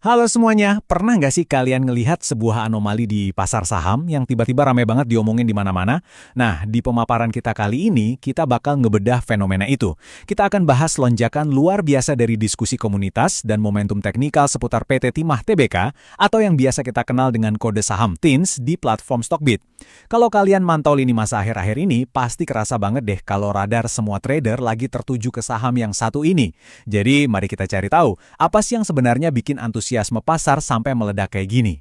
Halo semuanya, pernah nggak sih kalian ngelihat sebuah anomali di pasar saham yang tiba-tiba ramai banget diomongin di mana-mana? Nah, di pemaparan kita kali ini, kita bakal ngebedah fenomena itu. Kita akan bahas lonjakan luar biasa dari diskusi komunitas dan momentum teknikal seputar PT Timah Tbk, atau yang biasa kita kenal dengan kode saham TINS di platform Stockbit. Kalau kalian mantau lini masa akhir-akhir ini, pasti kerasa banget deh kalau radar semua trader lagi tertuju ke saham yang satu ini. Jadi, mari kita cari tahu, apa sih yang sebenarnya bikin antusiasme pasar sampai meledak kayak gini?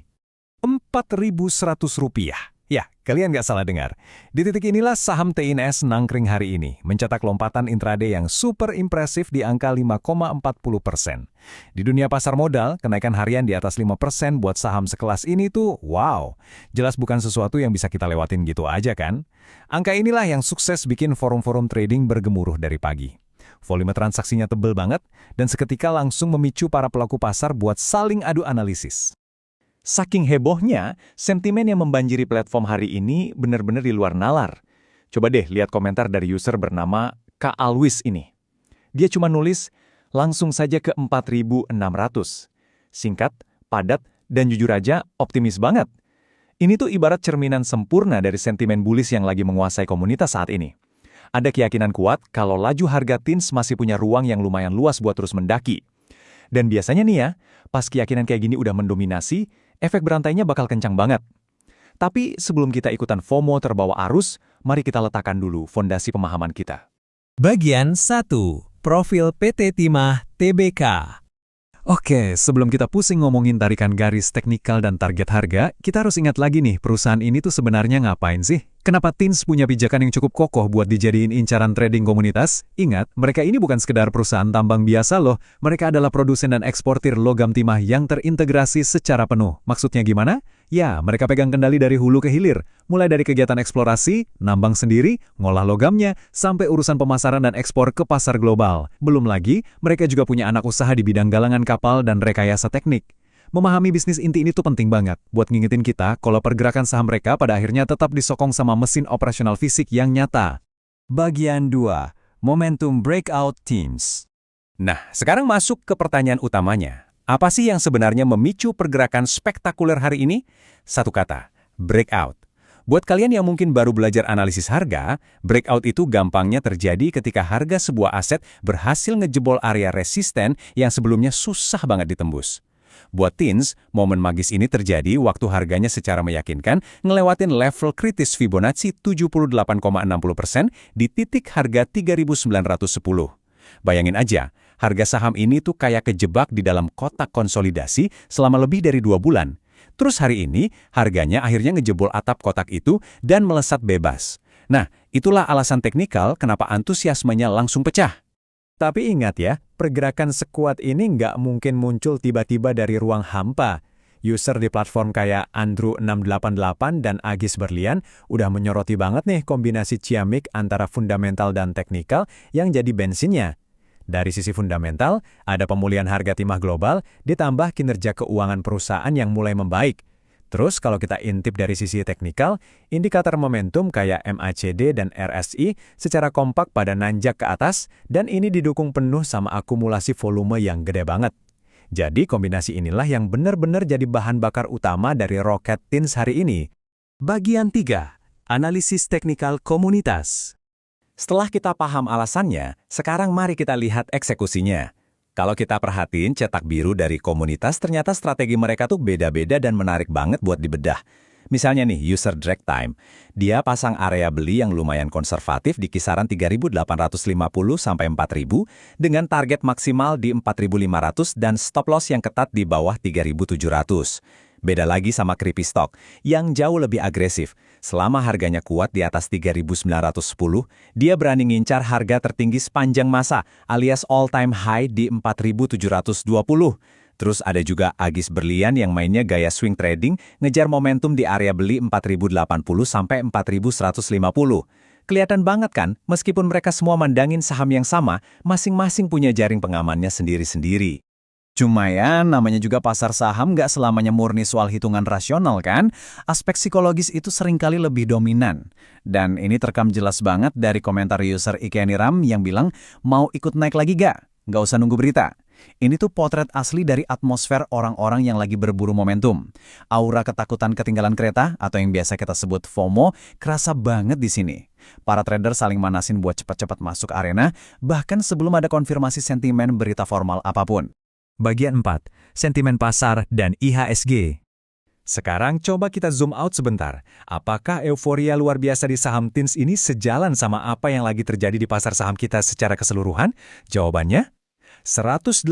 Rp4.100. Ya, kalian nggak salah dengar. Di titik inilah saham TINS nangkring hari ini, mencetak lompatan intraday yang super impresif di angka 5,40%. Di dunia pasar modal, kenaikan harian di atas 5% buat saham sekelas ini tuh, wow, jelas bukan sesuatu yang bisa kita lewatin gitu aja kan? Angka inilah yang sukses bikin forum-forum trading bergemuruh dari pagi. Volume transaksinya tebel banget, dan seketika langsung memicu para pelaku pasar buat saling adu analisis. Saking hebohnya, sentimen yang membanjiri platform hari ini benar-benar di luar nalar. Coba deh lihat komentar dari user bernama Kak Alwis ini. Dia cuma nulis, langsung saja ke 4.600. Singkat, padat, dan jujur aja optimis banget. Ini tuh ibarat cerminan sempurna dari sentimen bullish yang lagi menguasai komunitas saat ini. Ada keyakinan kuat kalau laju harga TINS masih punya ruang yang lumayan luas buat terus mendaki. Dan biasanya nih ya, pas keyakinan kayak gini udah mendominasi, efek berantainya bakal kencang banget. Tapi sebelum kita ikutan FOMO terbawa arus, mari kita letakkan dulu fondasi pemahaman kita. Bagian 1. Profil PT Timah Tbk. Oke, sebelum kita pusing ngomongin tarikan garis teknikal dan target harga, kita harus ingat lagi nih, perusahaan ini tuh sebenarnya ngapain sih? Kenapa TINS punya pijakan yang cukup kokoh buat dijadiin incaran trading komunitas? Ingat, mereka ini bukan sekedar perusahaan tambang biasa loh. Mereka adalah produsen dan eksportir logam timah yang terintegrasi secara penuh. Maksudnya gimana? Ya, mereka pegang kendali dari hulu ke hilir. Mulai dari kegiatan eksplorasi, nambang sendiri, ngolah logamnya, sampai urusan pemasaran dan ekspor ke pasar global. Belum lagi, mereka juga punya anak usaha di bidang galangan kapal dan rekayasa teknik. Memahami bisnis inti ini tuh penting banget buat ngingetin kita kalau pergerakan saham mereka pada akhirnya tetap disokong sama mesin operasional fisik yang nyata. Bagian 2. Momentum Breakout Themes. Nah, sekarang masuk ke pertanyaan utamanya. Apa sih yang sebenarnya memicu pergerakan spektakuler hari ini? Satu kata, breakout. Buat kalian yang mungkin baru belajar analisis harga, breakout itu gampangnya terjadi ketika harga sebuah aset berhasil ngejebol area resisten yang sebelumnya susah banget ditembus. Buat TINS, momen magis ini terjadi waktu harganya secara meyakinkan ngelewatin level kritis Fibonacci 78,60% di titik harga 3.910. Bayangin aja, harga saham ini tuh kayak kejebak di dalam kotak konsolidasi selama lebih dari 2 bulan. Terus hari ini, harganya akhirnya ngejebol atap kotak itu dan melesat bebas. Nah, itulah alasan teknikal kenapa antusiasmenya langsung pecah. Tapi ingat ya, pergerakan sekuat ini nggak mungkin muncul tiba-tiba dari ruang hampa. User di platform kayak Andrew688 dan Agis Berlian udah menyoroti banget nih kombinasi ciamik antara fundamental dan teknikal yang jadi bensinnya. Dari sisi fundamental, ada pemulihan harga timah global ditambah kinerja keuangan perusahaan yang mulai membaik. Terus kalau kita intip dari sisi teknikal, indikator momentum kayak MACD dan RSI secara kompak pada nanjak ke atas dan ini didukung penuh sama akumulasi volume yang gede banget. Jadi kombinasi inilah yang benar-benar jadi bahan bakar utama dari roket TINS hari ini. Bagian 3. Analisis teknikal komunitas. Setelah kita paham alasannya, sekarang mari kita lihat eksekusinya. Kalau kita perhatiin cetak biru dari komunitas, ternyata strategi mereka tuh beda-beda dan menarik banget buat dibedah. Misalnya nih, user drag time. Dia pasang area beli yang lumayan konservatif di kisaran 3.850 sampai 4.000 dengan target maksimal di 4.500 dan stop loss yang ketat di bawah 3.700. Beda lagi sama Creepy Stock, yang jauh lebih agresif. Selama harganya kuat di atas 3.910, dia berani ngincar harga tertinggi sepanjang masa, alias all-time high di 4.720. Terus ada juga Agis Berlian yang mainnya gaya swing trading, ngejar momentum di area beli 4.080 sampai 4.150. Kelihatan banget kan, meskipun mereka semua mandangin saham yang sama, masing-masing punya jaring pengamannya sendiri-sendiri. Cuma ya, namanya juga pasar saham nggak selamanya murni soal hitungan rasional kan? Aspek psikologis itu seringkali lebih dominan. Dan ini terekam jelas banget dari komentar user Ikeniram yang bilang, mau ikut naik lagi nggak usah nunggu berita. Ini tuh potret asli dari atmosfer orang-orang yang lagi berburu momentum. Aura ketakutan ketinggalan kereta, atau yang biasa kita sebut FOMO, kerasa banget di sini. Para trader saling manasin buat cepat-cepat masuk arena, bahkan sebelum ada konfirmasi sentimen berita formal apapun. Bagian 4. Sentimen pasar dan IHSG. Sekarang coba kita zoom out sebentar. Apakah euforia luar biasa di saham TINS ini sejalan sama apa yang lagi terjadi di pasar saham kita secara keseluruhan? Jawabannya, 182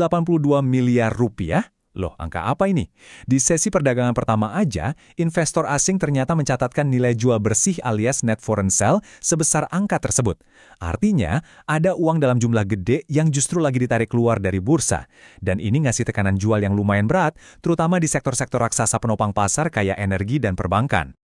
miliar rupiah. Loh, angka apa ini? Di sesi perdagangan pertama aja, investor asing ternyata mencatatkan nilai jual bersih alias net foreign sale sebesar angka tersebut. Artinya, ada uang dalam jumlah gede yang justru lagi ditarik keluar dari bursa. Dan ini ngasih tekanan jual yang lumayan berat, terutama di sektor-sektor raksasa penopang pasar kayak energi dan perbankan.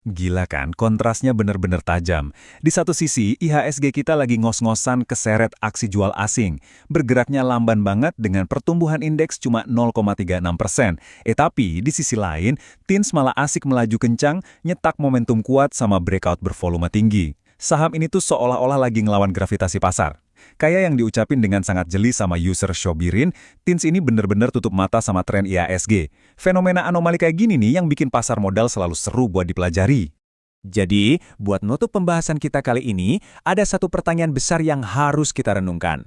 Gila kan, kontrasnya bener-bener tajam. Di satu sisi, IHSG kita lagi ngos-ngosan keseret aksi jual asing. Bergeraknya lamban banget dengan pertumbuhan indeks cuma 0,36%. Tapi di sisi lain, TINS malah asik melaju kencang, nyetak momentum kuat sama breakout bervolume tinggi. Saham ini tuh seolah-olah lagi ngelawan gravitasi pasar. Kayak yang diucapin dengan sangat jeli sama user Shobirin, TINS ini bener-bener tutup mata sama tren IHSG. Fenomena anomali kayak gini nih yang bikin pasar modal selalu seru buat dipelajari. Jadi, buat nutup pembahasan kita kali ini, ada satu pertanyaan besar yang harus kita renungkan.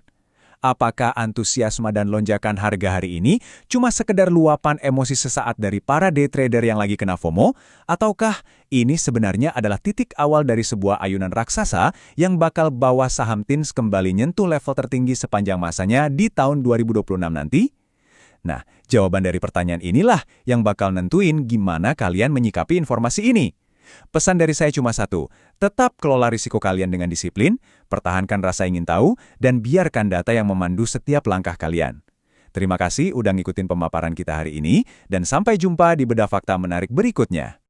Apakah antusiasme dan lonjakan harga hari ini cuma sekedar luapan emosi sesaat dari para day trader yang lagi kena FOMO? Ataukah ini sebenarnya adalah titik awal dari sebuah ayunan raksasa yang bakal bawa saham TINS kembali nyentuh level tertinggi sepanjang masanya di tahun 2026 nanti? Nah, jawaban dari pertanyaan inilah yang bakal nentuin gimana kalian menyikapi informasi ini. Pesan dari saya cuma satu, tetap kelola risiko kalian dengan disiplin, pertahankan rasa ingin tahu, dan biarkan data yang memandu setiap langkah kalian. Terima kasih udah ngikutin pemaparan kita hari ini, dan sampai jumpa di Bedah Fakta Menarik berikutnya.